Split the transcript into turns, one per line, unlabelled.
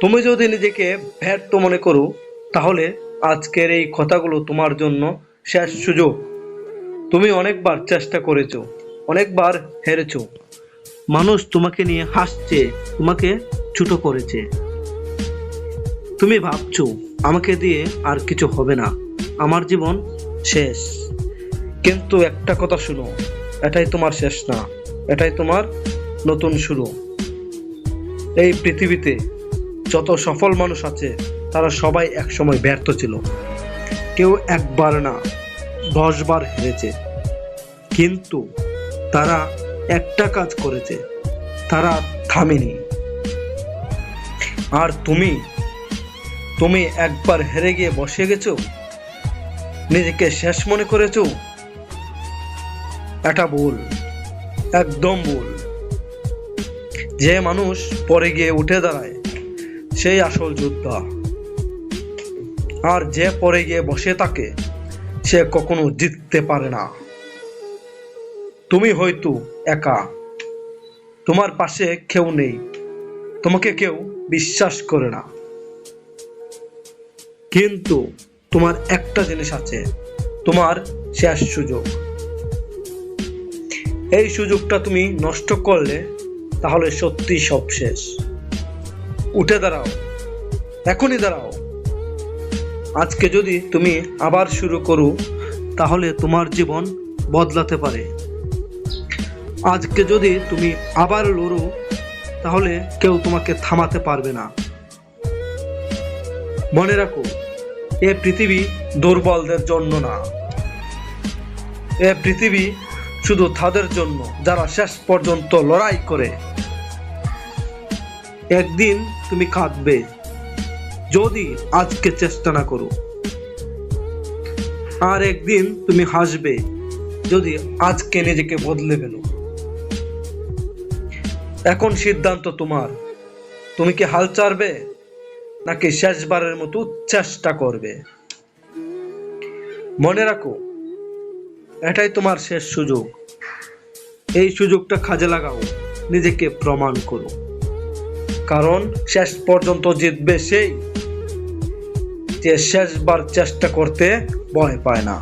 তুমি যদি নিজেকে ব্যর্থ মনে করো, তাহলে আজকের এই কথাগুলো তোমার জন্য শেষ সুযোগ। তুমি অনেকবার চেষ্টা করেছো, অনেকবার হেরেছো। মানুষ তোমাকে নিয়ে হাসছে, তোমাকে ছোট করেছে। তুমি ভাবছো আমাকে দিয়ে আর কিছু হবে না, আমার জীবন শেষ। কিন্তু একটা কথা শুনো, এটাই তোমার শেষ না, এটাই তোমার নতুন শুরু। এই পৃথিবীতে যত সফল মানুষ আছে, তারা সবাই একসময় ব্যর্থ ছিল। কেউ একবার না, 10 বার হেরেছে। কিন্তু তারা একটা কাজ করেছে, তারা থামেনি। আর তুমি তুমি একবার হেরে গিয়ে বসে গেছো, নিজেকে শেষ মনে করেছো। এটা ভুল, একদম ভুল। যে মানুষ পরে গিয়ে উঠে দাঁড়ায়, সেই আসল যোদ্ধা। আর যে পরে গিয়ে বসে থাকে, সে কখনো জিততে পারে না। তুমি হয়তো একা, তোমার পাশে কেউ নেই, তোমাকে কেউ বিশ্বাস করে না। কিন্তু তোমার একটা জিনিস আছে, তোমার শেষ সুযোগ। এই সুযোগটা তুমি নষ্ট করলে, তাহলে সত্যি সব শেষ। উঠে দাঁড়াও, এখনই দাঁড়াও। আজকে যদি তুমি আবার শুরু করো, তাহলে তোমার জীবন বদলাতে পারে। আজকে যদি তুমি আবার লড়ো, তাহলে কেউ তোমাকে থামাতে পারবে না। মনে রাখো, এ পৃথিবী দুর্বলদের জন্য না, এ পৃথিবী শুধু তাদের জন্য যারা শেষ পর্যন্ত লড়াই করে। একদিন তুমি কাঁদবে যদি আজকে চেষ্টা না করো, আর একদিন তুমি হাসবে যদি আজকে নিজেকে বদলে ফেলো। এখন সিদ্ধান্ত তোমার, তুমি কি হাল ছাড়বে নাকি শেষবারের মতো চেষ্টা করবে। মনে রাখো, এটাই তোমার শেষ সুযোগ। এই সুযোগটা কাজে লাগাও, নিজেকে প্রমাণ করো। কারণ শেষ পর্যন্ত জিতবে সেই যে শেষবার চেষ্টা করতে ভয় পায় না।